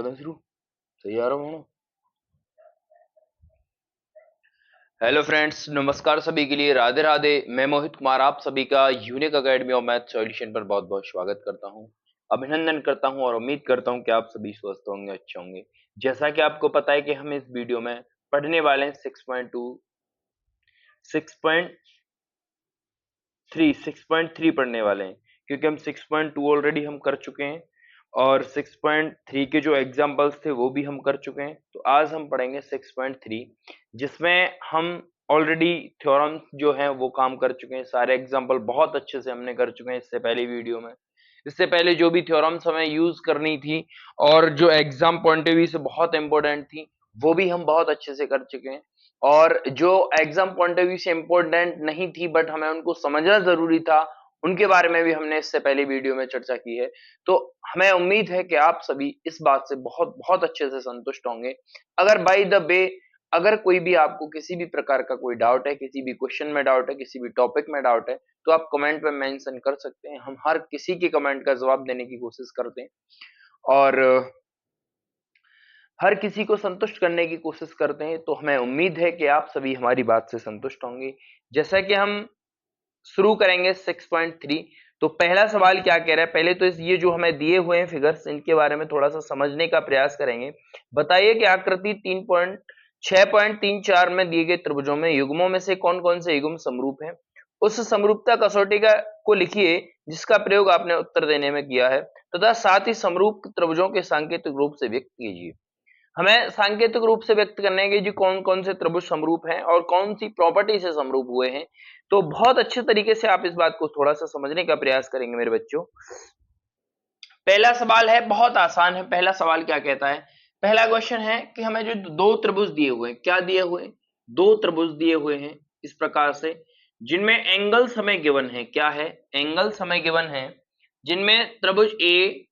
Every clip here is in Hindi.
कर दें शुरू। तैयार हो? हेलो फ्रेंड्स, नमस्कार सभी के लिए, राधे राधे। मैं मोहित कुमार आप सभी का unique academy of math solution पर बहुत बहुत स्वागत करता हूं, अभिनंदन करता हूं और उम्मीद करता हूं कि आप सभी स्वस्थ होंगे, अच्छे होंगे। जैसा कि आपको पता है कि हम इस वीडियो में पढ़ने वाले हैं 6.3 पढ़ने वाले हैं, क्योंकि हम 6.2 ऑलरेडी हम कर चुके हैं और 6.3 के जो एग्जाम्पल्स थे वो भी हम कर चुके हैं। तो आज हम पढ़ेंगे 6.3, जिसमें हम ऑलरेडी थ्योरम जो है वो काम कर चुके हैं। सारे एग्जाम्पल बहुत अच्छे से हमने कर चुके हैं इससे पहले वीडियो में। इससे पहले जो भी थ्योरम्स हमें यूज करनी थी और जो एग्जाम पॉइंट ऑफ व्यू से बहुत इंपॉर्टेंट थी, वो भी हम बहुत अच्छे से कर चुके हैं। और जो एग्जाम पॉइंट ऑफ व्यू से इंपॉर्टेंट नहीं थी बट हमें उनको समझना जरूरी था, उनके बारे में भी हमने इससे पहले वीडियो में चर्चा की है। तो हमें उम्मीद है कि आप सभी इस बात से बहुत बहुत अच्छे से संतुष्ट होंगे। अगर बाय द वे अगर कोई भी आपको किसी भी प्रकार का कोई डाउट है, किसी भी क्वेश्चन में डाउट है, किसी भी टॉपिक में डाउट है, तो आप कमेंट में मेंशन कर सकते हैं। हम हर किसी के कमेंट का जवाब देने की कोशिश करते हैं और हर किसी को संतुष्ट करने की कोशिश करते हैं। तो हमें उम्मीद है कि आप सभी हमारी बात से संतुष्ट होंगे। जैसा कि हम शुरू करेंगे 6.3, तो पहला सवाल क्या कह रहा है, पहले तो ये जो हमें दिए हुए हैं फिगर्स, इनके बारे में थोड़ा सा समझने का प्रयास करेंगे। बताइए कि आकृति 6.34 में दिए गए त्रिभुजों में युग्मों में से कौन कौन से युग्म समरूप हैं। उस समरूपता कसौटी का को लिखिए जिसका प्रयोग आपने उत्तर देने में किया है, तथा साथ ही समरूप त्रिभुजों के सांकेतिक रूप से व्यक्त कीजिए। हमें सांकेतिक रूप से व्यक्त करने के जी कौन कौन से त्रिभुज समरूप हैं और कौन सी प्रॉपर्टी से समरूप हुए हैं। तो बहुत अच्छे तरीके से आप इस बात को थोड़ा सा समझने का प्रयास करेंगे मेरे बच्चों। पहला सवाल है, बहुत आसान है। पहला सवाल क्या कहता है, पहला क्वेश्चन है कि हमें जो दो त्रिभुज दिए हुए हैं, क्या दिए हुए हैं, दो त्रिभुज दिए हुए हैं इस प्रकार से, जिनमें एंगल्स हमें गिवन है। क्या है, एंगल्स हमें गिवन है, जिनमें त्रिभुज ए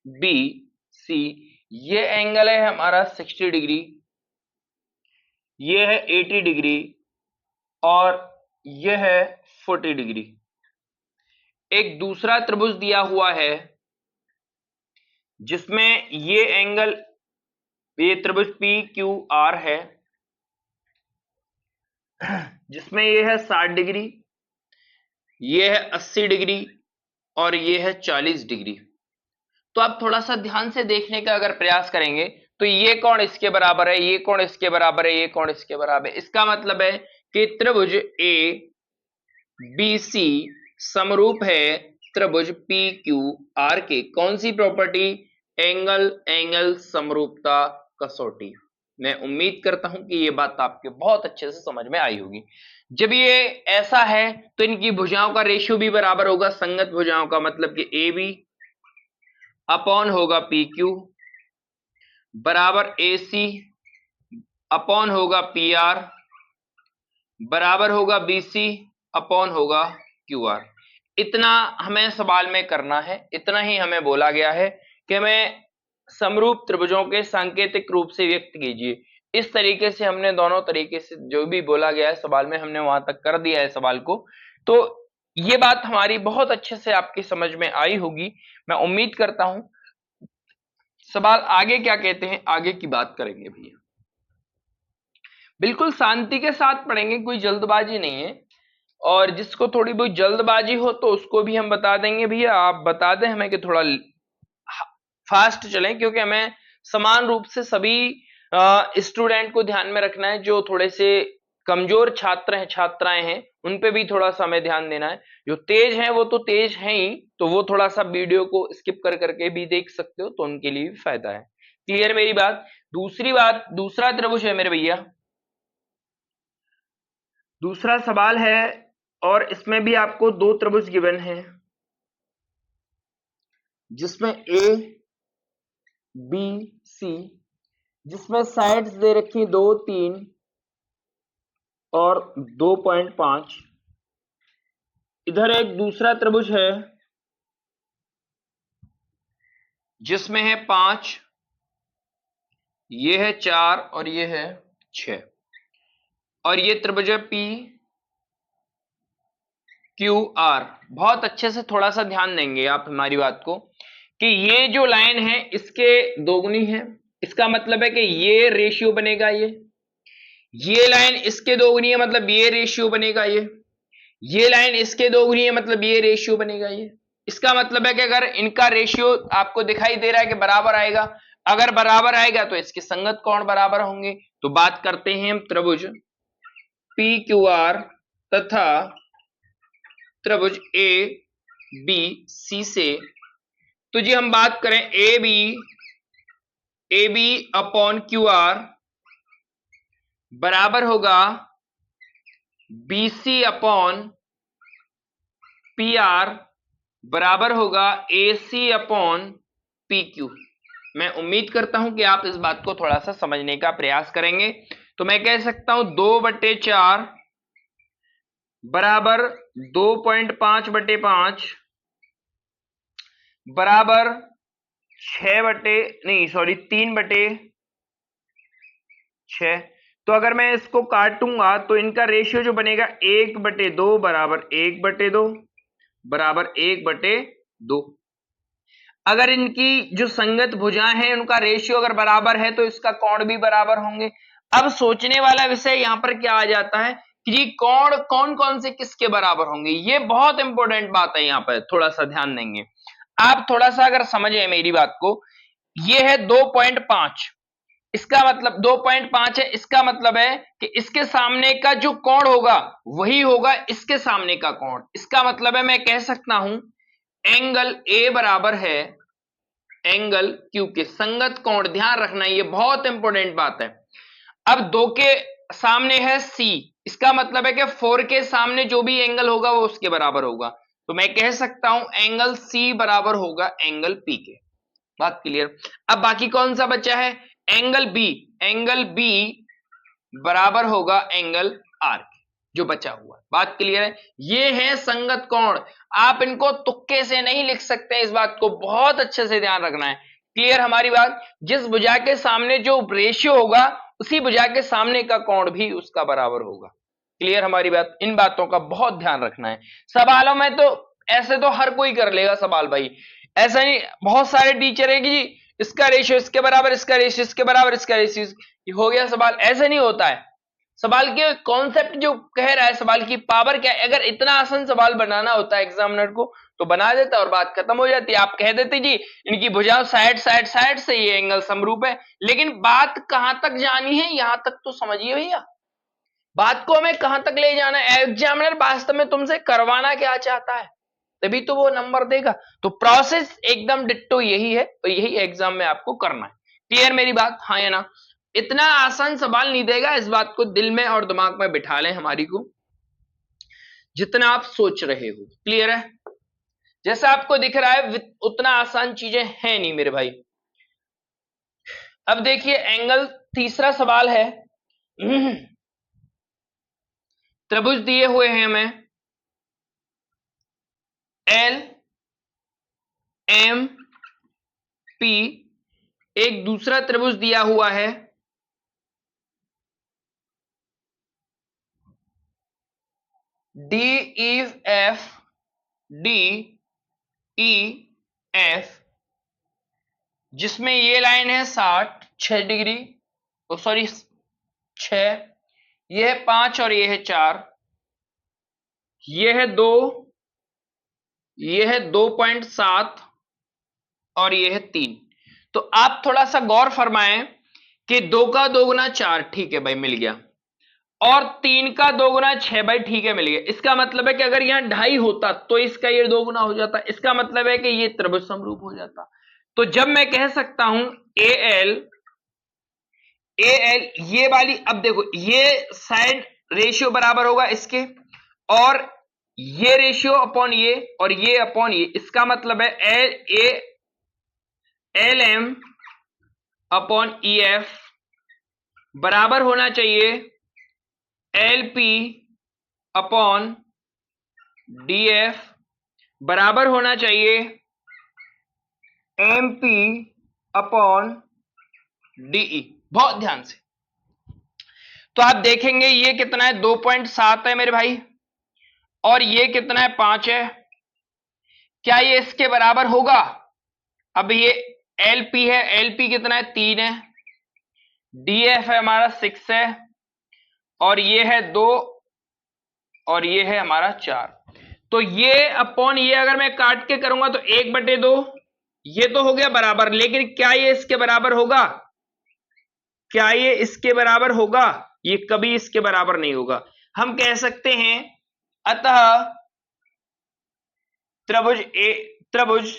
बी सी, ये एंगल है हमारा 60 डिग्री, ये है 80 डिग्री और ये है 40 डिग्री। एक दूसरा त्रिभुज दिया हुआ है जिसमें ये एंगल, ये त्रिभुज पी क्यू आर है, जिसमें ये है 60 डिग्री, ये है 80 डिग्री और ये है 40 डिग्री। तो आप थोड़ा सा ध्यान से देखने का अगर प्रयास करेंगे तो ये कोण इसके बराबर है, ये कोण इसके बराबर है, ये कोण इसके बराबर है। इसका मतलब है कि त्रिभुज ए बी सी समरूप है त्रिभुज पी क्यू आर के। कौन सी प्रॉपर्टी, एंगल एंगल समरूपता कसौटी। मैं उम्मीद करता हूं कि ये बात आपके बहुत अच्छे से समझ में आई होगी। जब ये ऐसा है तो इनकी भुजाओं का रेशियो भी बराबर होगा, संगत भुजाओं का, मतलब कि ए बी अपॉन होगा पी क्यू बराबर ए सी अपॉन होगा पी आर बराबर होगा बी सी अपॉन होगा क्यू आर। इतना हमें सवाल में करना है, इतना ही हमें बोला गया है कि हमें समरूप त्रिभुजों के सांकेतिक रूप से व्यक्त कीजिए। इस तरीके से हमने दोनों तरीके से जो भी बोला गया है सवाल में, हमने वहां तक कर दिया है सवाल को। तो ये बात हमारी बहुत अच्छे से आपकी समझ में आई होगी, मैं उम्मीद करता हूं। सवाल आगे क्या कहते हैं, आगे की बात करेंगे भैया, बिल्कुल शांति के साथ पढ़ेंगे, कोई जल्दबाजी नहीं है। और जिसको थोड़ी बहुत जल्दबाजी हो तो उसको भी हम बता देंगे भैया, आप बता दें हमें कि थोड़ा फास्ट चलें, क्योंकि हमें समान रूप से सभी स्टूडेंट को ध्यान में रखना है। जो थोड़े से कमजोर छात्र हैं, छात्राएं हैं, उन पे भी थोड़ा सा हमें ध्यान देना है। जो तेज हैं वो तो तेज हैं ही, तो वो थोड़ा सा वीडियो को स्किप कर करके भी देख सकते हो, तो उनके लिए भी फायदा है। क्लियर मेरी बात। दूसरी बात, दूसरा त्रिभुज है मेरे भैया, दूसरा सवाल है और इसमें भी आपको दो त्रिभुज गिवन है, जिसमें ए बी सी, जिसमें साइड्स दे रखी 2 3 और 2.5। इधर एक दूसरा त्रिभुज है जिसमें है 5, ये है 4 और ये है 6। और ये त्रिभुज है पी क्यू आर। बहुत अच्छे से थोड़ा सा ध्यान देंगे आप हमारी बात को, कि ये जो लाइन है इसके दोगुनी है, इसका मतलब है कि ये रेशियो बनेगा, ये लाइन इसके दोगुनी है मतलब ये रेशियो बनेगा, ये लाइन इसके दोगुनी है मतलब ये रेशियो बनेगा, ये इसका मतलब है कि अगर इनका रेशियो आपको दिखाई दे रहा है कि बराबर आएगा, अगर बराबर आएगा तो इसके संगत कोण बराबर होंगे। तो बात करते हैं हम त्रिभुज पी क्यू आर तथा त्रिभुज ए बी सी से। तो जी हम बात करें A B upon Q R बराबर होगा B C upon P R बराबर होगा A C upon P Q. मैं उम्मीद करता हूं कि आप इस बात को थोड़ा सा समझने का प्रयास करेंगे। तो मैं कह सकता हूं 2/4 बराबर 2.5/5 बराबर 3/6। तो अगर मैं इसको काटूंगा तो इनका रेशियो जो बनेगा 1/2 बराबर 1/2 बराबर 1/2। अगर इनकी जो संगत भुजाएं हैं उनका रेशियो अगर बराबर है तो इसका कोण भी बराबर होंगे। अब सोचने वाला विषय यहां पर क्या आ जाता है कि कोण कौन कौन से किसके बराबर होंगे, ये बहुत इंपॉर्टेंट बात है, यहां पर थोड़ा सा ध्यान देंगे आप, थोड़ा सा अगर समझे मेरी बात को। ये है 2.5, इसका मतलब 2.5 है, इसका मतलब है कि इसके सामने का जो कोण होगा वही होगा इसके सामने का कोण। इसका मतलब है मैं कह सकता हूं एंगल ए बराबर है एंगल क्यू के संगत कोण। ध्यान रखना ये बहुत इंपॉर्टेंट बात है। अब 2 के सामने है सी, इसका मतलब है कि 4 के सामने जो भी एंगल होगा वो उसके बराबर होगा। तो मैं कह सकता हूं एंगल सी बराबर होगा एंगल पी के। बात क्लियर। अब बाकी कौन सा बचा है, एंगल बी बराबर होगा एंगल आर के, जो बचा हुआ। बात क्लियर है। ये है संगत कोण, आप इनको तुक्के से नहीं लिख सकते, इस बात को बहुत अच्छे से ध्यान रखना है। क्लियर हमारी बात। जिस भुजा के सामने जो रेशियो होगा उसी भुजा के सामने का कोण भी उसका बराबर होगा। क्लियर हमारी बात। इन बातों का बहुत ध्यान रखना है। सवालों में तो ऐसे तो हर कोई कर लेगा सवाल भाई, ऐसा नहीं, बहुत सारे टीचर है कि जी इसका रेशियो इसके बराबर, इसका रेशियो इसके बराबर, इसका रेशियो हो गया सवाल। ऐसे नहीं होता है। सवाल के कॉन्सेप्ट जो कह रहा है, सवाल की पावर क्या है। अगर इतना आसान सवाल बनाना होता है एग्जामिनर को तो बना देता और बात खत्म हो जाती। आप कह देते जी इनकी भुजाओं साइड से ये एंगल समरूप है, लेकिन बात कहां तक जानी है यहां तक तो समझिए भैया। बात को हमें कहां तक ले जाना है, एग्जामिनर वास्तव में तुमसे करवाना क्या चाहता है, तभी तो वो नंबर देगा। तो प्रोसेस एकदम डिट्टो यही है और यही एग्जाम में आपको करना है। क्लियर मेरी बात, हाँ या ना। इतना आसान सवाल नहीं देगा, इस बात को दिल में और दिमाग में बिठा लें हमारी को, जितना आप सोच रहे हो। क्लियर है। जैसा आपको दिख रहा है उतना आसान चीजें हैं नहीं मेरे भाई। अब देखिए एंगल, तीसरा सवाल है। त्रिभुज दिए हुए हैं हमें एल एम पी, एक दूसरा त्रिभुज दिया हुआ है D E F, D E F, जिसमें ये लाइन है 6 डिग्री, तो सॉरी 6, ये है 5 और ये है 4, ये है 2, ये है 2.7 और ये है 3। तो आप थोड़ा सा गौर फरमाएं कि 2 का 2 गुना 4, ठीक है भाई मिल गया, और 3 का 2 गुना 6 भाई, ठीक है मिल गया। इसका मतलब है कि अगर यहां 2.5 होता तो इसका ये 2 गुना हो जाता, इसका मतलब है कि ये त्रिभुज समरूप हो जाता। तो जब मैं कह सकता हूं ए एल ये वाली, अब देखो ये साइड रेशियो बराबर होगा इसके, और ये रेशियो अपॉन ये और ये अपॉन ये, इसका मतलब है L M upon E F बराबर होना चाहिए L P upon D F बराबर होना चाहिए एम पी अपॉन डीई। बहुत ध्यान से। तो आप देखेंगे ये कितना है 2.7 है मेरे भाई, और ये कितना है 5 है। क्या ये इसके बराबर होगा? अब ये LP है, LP कितना है 3 है, DF है हमारा 6 है, और ये है 2, और ये है हमारा 4। तो ये अपॉन ये अगर मैं काट के करूंगा तो 1/2, ये तो हो गया बराबर, लेकिन क्या ये इसके बराबर होगा? क्या ये इसके बराबर होगा? ये कभी इसके बराबर नहीं होगा। हम कह सकते हैं अतः त्रिभुज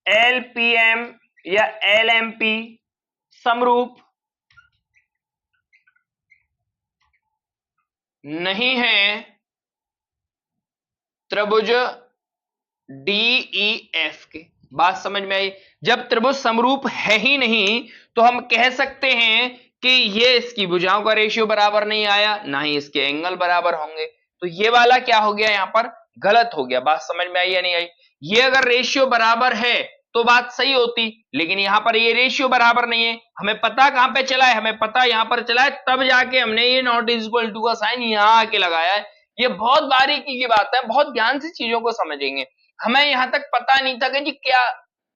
LPM या LMP समरूप नहीं है त्रिभुज DEF के। बात समझ में आई? जब त्रिभुज समरूप है ही नहीं तो हम कह सकते हैं कि ये इसकी भुजाओं का रेशियो बराबर नहीं आया, ना ही इसके एंगल बराबर होंगे। तो ये वाला क्या हो गया, यहां पर गलत हो गया। बात समझ में आई या नहीं आई? ये अगर रेशियो बराबर है तो बात सही होती, लेकिन यहां पर ये रेशियो बराबर नहीं है। हमें पता कहां पे चला है? हमें पता यहां पर चला है, तब जाके हमने ये नॉट इज इक्वल टू का साइन यहां आके लगाया है। ये बहुत बारीकी की बात है, बहुत ध्यान से चीजों को समझेंगे। हमें यहां तक पता नहीं था कि जी क्या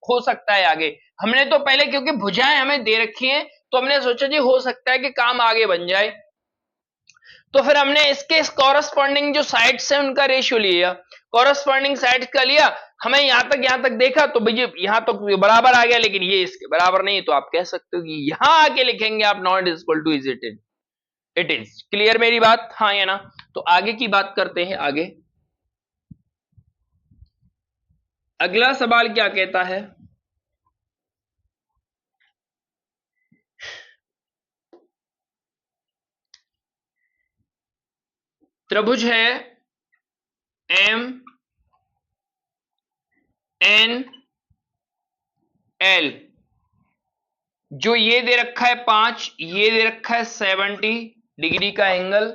हो सकता है आगे। हमने तो पहले, क्योंकि भुजाएं हमें दे रखी हैं, तो हमने सोचा जी हो सकता है कि काम आगे बन जाए, तो फिर हमने इसके कॉरस्पॉन्डिंग जो साइड्स है उनका रेशियो लिया, कॉरस्पॉन्डिंग साइड्स का लिया। हमें यहां तक देखा तो भैया यहां तो बराबर आ गया, लेकिन ये इसके बराबर नहीं है, तो आप कह सकते हो कि यहां आके लिखेंगे आप not is equal two is it is clear मेरी बात? हाँ या ना? तो आगे की बात करते हैं। आगे अगला सवाल क्या कहता है? त्रिभुज है MNL, जो ये दे रखा है 5, ये दे रखा है 70 डिग्री का एंगल,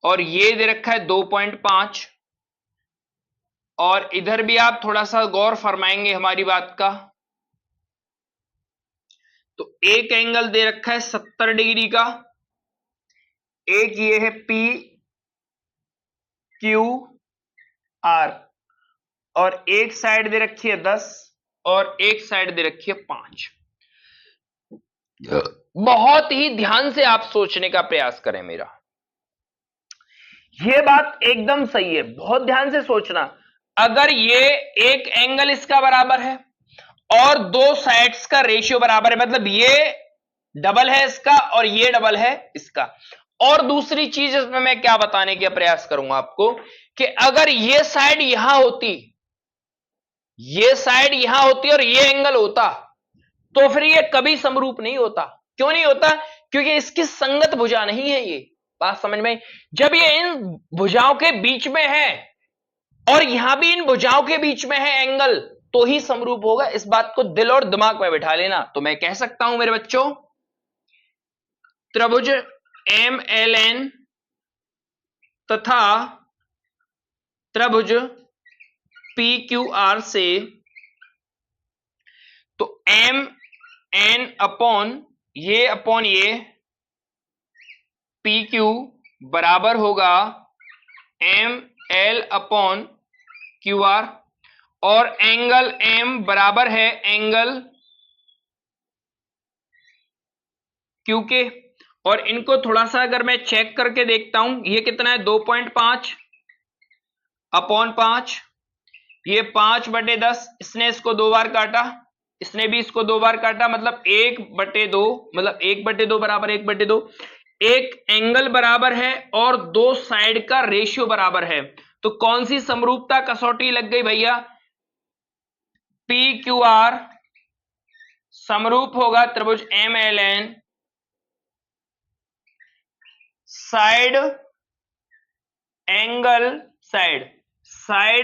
और ये दे रखा है 2.5, और इधर भी आप थोड़ा सा गौर फरमाएंगे हमारी बात का, तो एक एंगल दे रखा है 70 डिग्री का, एक ये है PQR, और एक साइड दे रखी है 10 और एक साइड दे रखी है 5। बहुत ही ध्यान से आप सोचने का प्रयास करें मेरा, यह बात एकदम सही है, बहुत ध्यान से सोचना। अगर ये एक एंगल इसका बराबर है और दो साइड्स का रेशियो बराबर है, मतलब ये डबल है इसका और ये डबल है इसका। और दूसरी चीज इसमें मैं क्या बताने का प्रयास करूंगा आपको, कि अगर ये साइड यहां होती, ये साइड यहां होती और ये एंगल होता, तो फिर ये कभी समरूप नहीं होता। क्यों नहीं होता? क्योंकि इसकी संगत भुजा नहीं है ये। बात समझ में? जब ये इन भुजाओं के बीच में है और यहां भी इन भुजाओं के बीच में है एंगल, तो ही समरूप होगा। इस बात को दिल और दिमाग में बिठा लेना। तो मैं कह सकता हूं मेरे बच्चों, त्रिभुज MLN तथा त्रिभुज PQR से, तो MN अपॉन ये PQ बराबर होगा ML अपॉन QR, और एंगल M बराबर है एंगल Q के। और इनको थोड़ा सा अगर मैं चेक करके देखता हूं, ये कितना है 2.5 अपॉन 5, ये 5/10, इसने इसको 2 बार काटा, इसने भी इसको 2 बार काटा, मतलब 1/2, मतलब 1/2 बराबर 1/2। एक एंगल बराबर है और दो साइड का रेशियो बराबर है, तो कौन सी समरूपता कसौटी लग गई भैया? PQR समरूप होगा त्रिभुज MLN साइड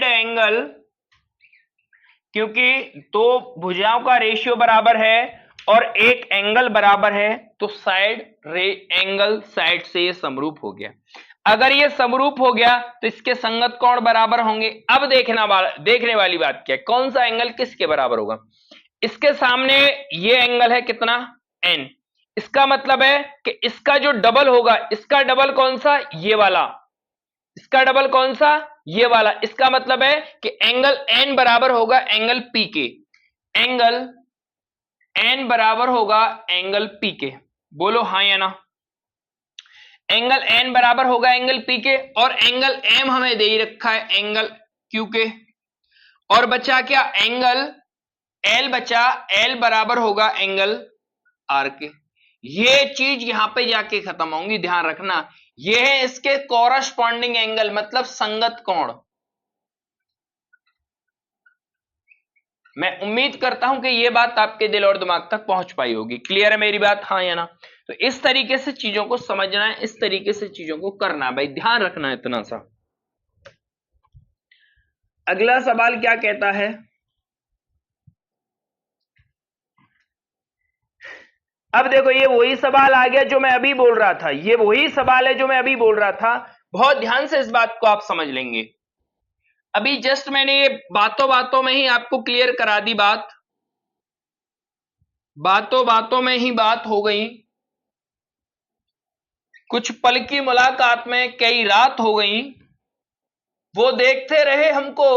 एंगल, क्योंकि दो भुजाओं का रेशियो बराबर है और एक एंगल बराबर है, तो एंगल साइड से ये समरूप हो गया। अगर ये समरूप हो गया तो इसके संगत कोण बराबर होंगे। अब देखने वाली बात क्या है, कौन सा एंगल किसके बराबर होगा? इसके सामने ये एंगल है कितना? N। इसका मतलब है कि इसका जो डबल होगा, इसका डबल कौन सा? ये वाला। इसका डबल कौन सा? ये वाला। इसका मतलब है कि एंगल N बराबर होगा एंगल P के। एंगल एन बराबर होगा एंगल पी के। बोलो हाँ या ना। एंगल एन बराबर होगा एंगल पी के, और एंगल एम हमें दे ही रखा है एंगल क्यू के। और बचा क्या, एंगल एल बचा, एल बराबर होगा एंगल आर के। ये चीज यहां पे जाके खत्म होंगी, ध्यान रखना। ये है इसके कॉरस्पॉन्डिंग एंगल, मतलब संगत कोण। मैं उम्मीद करता हूं कि ये बात आपके दिल और दिमाग तक पहुंच पाई होगी। क्लियर है मेरी बात, हाँ या ना। तो इस तरीके से चीजों को समझना है, इस तरीके से चीजों को करना है भाई, ध्यान रखना है इतना सा। अगला सवाल क्या कहता है, अब देखो ये वही सवाल आ गया जो मैं अभी बोल रहा था, ये वही सवाल है जो मैं अभी बोल रहा था। बहुत ध्यान से इस बात को आप समझ लेंगे। अभी जस्ट मैंने ये बातों बातों में ही आपको क्लियर करा दी बात, बातों बातों में ही बात हो गई। कुछ पल की मुलाकात में कई रात हो गई। वो देखते रहे हमको,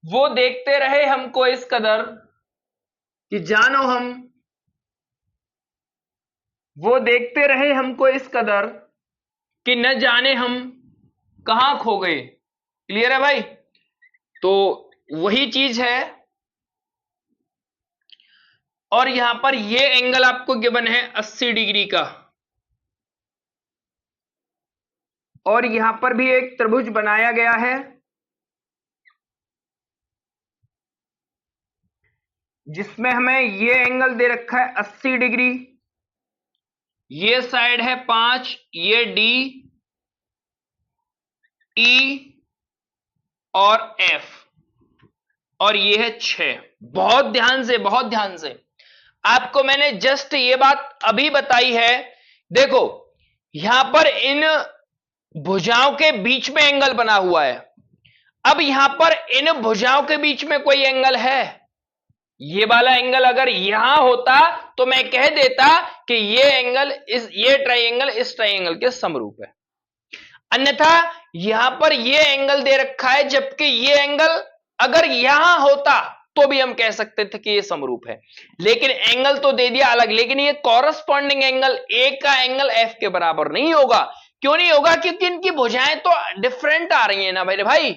वो देखते रहे हमको इस कदर कि जानो हम, वो देखते रहे हमको इस कदर कि न जाने हम कहां खो गए। क्लियर है भाई। तो वही चीज है। और यहां पर ये एंगल आपको गिवन है 80 डिग्री का, और यहां पर भी एक त्रिभुज बनाया गया है जिसमें हमें ये एंगल दे रखा है 80 डिग्री। ये साइड है 5, ये डी, ई और एफ, और ये है 6। बहुत ध्यान से, बहुत ध्यान से। आपको मैंने जस्ट ये बात अभी बताई है। देखो यहां पर इन भुजाओं के बीच में एंगल बना हुआ है। अब यहां पर इन भुजाओं के बीच में कोई एंगल है, ये वाला एंगल अगर यहां होता तो मैं कह देता कि ये एंगल ये ट्राइंगल इस ट्राइंगल के समरूप है। अन्यथा यहां पर ये एंगल दे रखा है, जबकि ये एंगल अगर यहां होता तो भी हम कह सकते थे कि ये समरूप है। लेकिन एंगल तो दे दिया अलग, लेकिन ये कॉरस्पॉन्डिंग एंगल ए का एंगल एफ के बराबर नहीं होगा। क्यों नहीं होगा? क्योंकि इनकी भुजाएं तो डिफरेंट आ रही है ना मेरे भाई।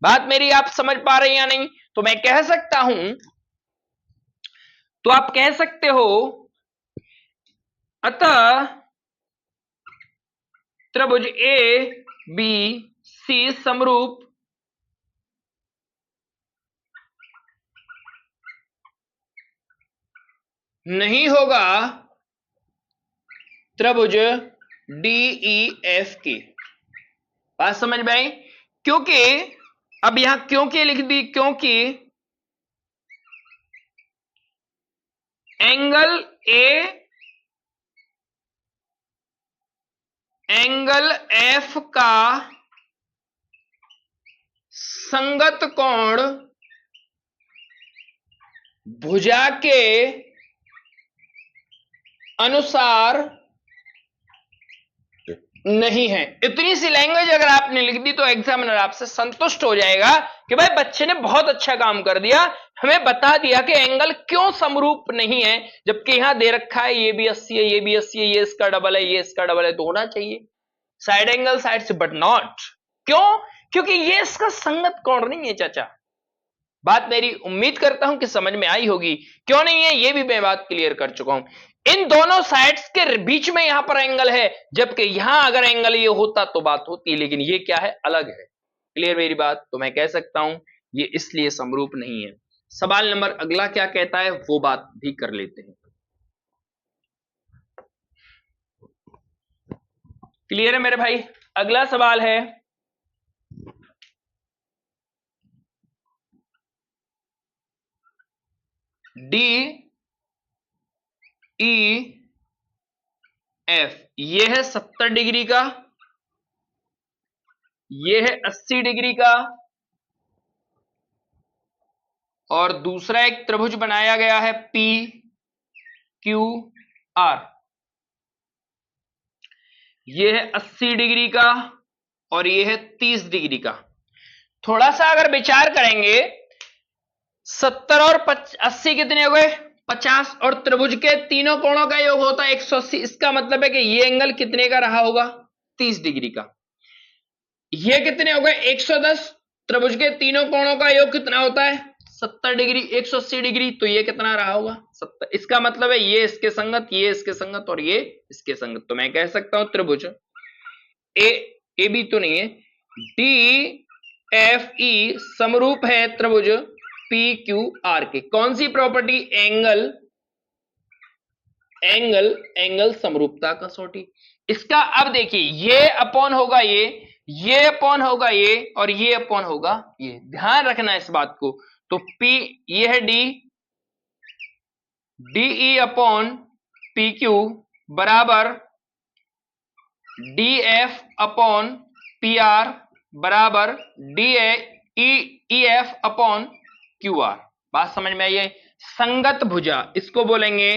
बात मेरी आप समझ पा रहे हैं या नहीं? तो मैं कह सकता हूं, तो आप कह सकते हो अतः त्रिभुज ए बी सी समरूप नहीं होगा त्रिभुज डी ई एफ की। बात समझ में आई? क्योंकि अब यहां क्योंकि लिख दी, क्योंकि एंगल ए एंगल एफ का संगत कोण भुजा के अनुसार नहीं है। इतनी सी लैंग्वेज अगर आपने लिख दी तो एग्जामिनर आपसे संतुष्ट हो जाएगा कि भाई बच्चे ने बहुत अच्छा काम कर दिया, हमें बता दिया कि एंगल क्यों समरूप नहीं है, जबकि यहां दे रखा है ये भी 80 है, ये भी 80 है, ये इसका डबल है, ये इसका डबल है, तो होना चाहिए साइड एंगल साइड से, बट नॉट। क्यों? क्योंकि ये इसका संगत कोण नहीं है चाचा। बात मेरी उम्मीद करता हूं कि समझ में आई होगी। क्यों नहीं है ये भी मैं बात क्लियर कर चुका हूं। इन दोनों साइड्स के बीच में यहां पर एंगल है, जबकि यहां अगर एंगल ये होता तो बात होती, लेकिन ये क्या है, अलग है। क्लियर मेरी बात? तो मैं कह सकता हूं ये इसलिए समरूप नहीं है। सवाल नंबर अगला क्या कहता है वो बात भी कर लेते हैं। क्लियर है मेरे भाई? अगला सवाल है, डी ई एफ, ये है 70 डिग्री का, ये है 80 डिग्री का, और दूसरा एक त्रिभुज बनाया गया है पी क्यू आर, ये है 80 डिग्री का और ये है 30 डिग्री का। थोड़ा सा अगर विचार करेंगे 70 और 80 कितने हो गए? 50। और त्रिभुज के तीनों कोणों का योग होता है 180। इसका मतलब है कि ये एंगल कितने का रहा होगा? 30 डिग्री का। ये कितने हो गए? 110। त्रिभुज के तीनों कोणों का योग कितना होता है? 70 डिग्री। 180 डिग्री, तो ये कितना रहा होगा? 70। इसका मतलब है ये इसके संगत, ये इसके संगत और ये इसके संगत। तो मैं कह सकता हूं त्रिभुज ए, ए बी तो नहीं है, डी एफ ई समरूप है त्रिभुज पी क्यू आर के। कौन सी प्रॉपर्टी? एंगल, एंगल, एंगल समरूपता कसौटी। इसका अब देखिए, ये अपॉन होगा ये अपॉन होगा ये, और ये अपॉन होगा ये। ध्यान रखना इस बात को। तो P, ये है D, D E upon P Q बराबर D F upon P R बराबर D E F upon Q R. बात समझ में आई है? संगत भुजा, इसको बोलेंगे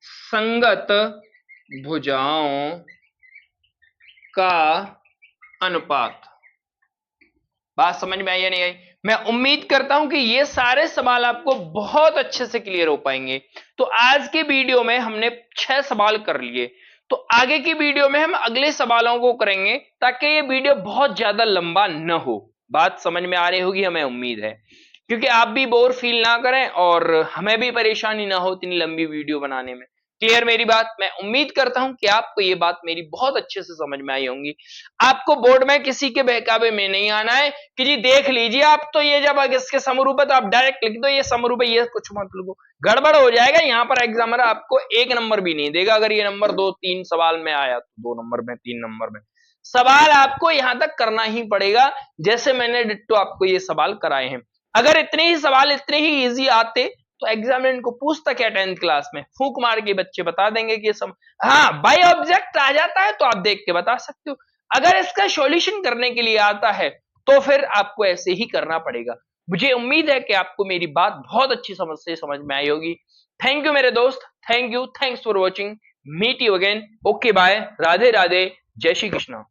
संगत भुजाओं का अनुपात। बात समझ में आई या नहीं आई? मैं उम्मीद करता हूं कि ये सारे सवाल आपको बहुत अच्छे से क्लियर हो पाएंगे। तो आज के वीडियो में हमने 6 सवाल कर लिए, तो आगे की वीडियो में हम अगले सवालों को करेंगे ताकि ये वीडियो बहुत ज्यादा लंबा न हो। बात समझ में आ रही होगी हमें उम्मीद है, क्योंकि आप भी बोर फील ना करें और हमें भी परेशानी ना हो इतनी लंबी वीडियो बनाने में। क्लियर मेरी बात? मैं उम्मीद करता हूं कि आपको ये बात मेरी बहुत अच्छे से समझ में आई होंगी। आपको बोर्ड में किसी के बहकावे में नहीं आना है कि जी देख लीजिए आप तो ये जब इसके समरूप है तो आप डायरेक्ट लिख दो ये समरूप है, ये कुछ मत लिखो, गड़बड़ हो जाएगा। यहाँ पर एग्जामिनर आपको 1 नंबर भी नहीं देगा अगर ये नंबर 2-3 सवाल में आया तो, 2 नंबर में, 3 नंबर में। सवाल आपको यहां तक करना ही पड़ेगा जैसे मैंने डिट्टो आपको ये सवाल कराए हैं। अगर इतने ही सवाल इतने ही इजी आते तो एग्जामिनर इनको पूछता क्या 10th क्लास में? फूंक मार के बच्चे बता देंगे कि हाँ बाय ऑब्जेक्ट आ जाता है तो आप देख के बता सकते हो। अगर इसका सॉल्यूशन करने के लिए आता है तो फिर आपको ऐसे ही करना पड़ेगा। मुझे उम्मीद है कि आपको मेरी बात बहुत अच्छी समझ में आई होगी। थैंक यू मेरे दोस्त, thank you, thanks for watching, meet you again, okay bye, Radhe Radhe, जय श्री कृष्ण।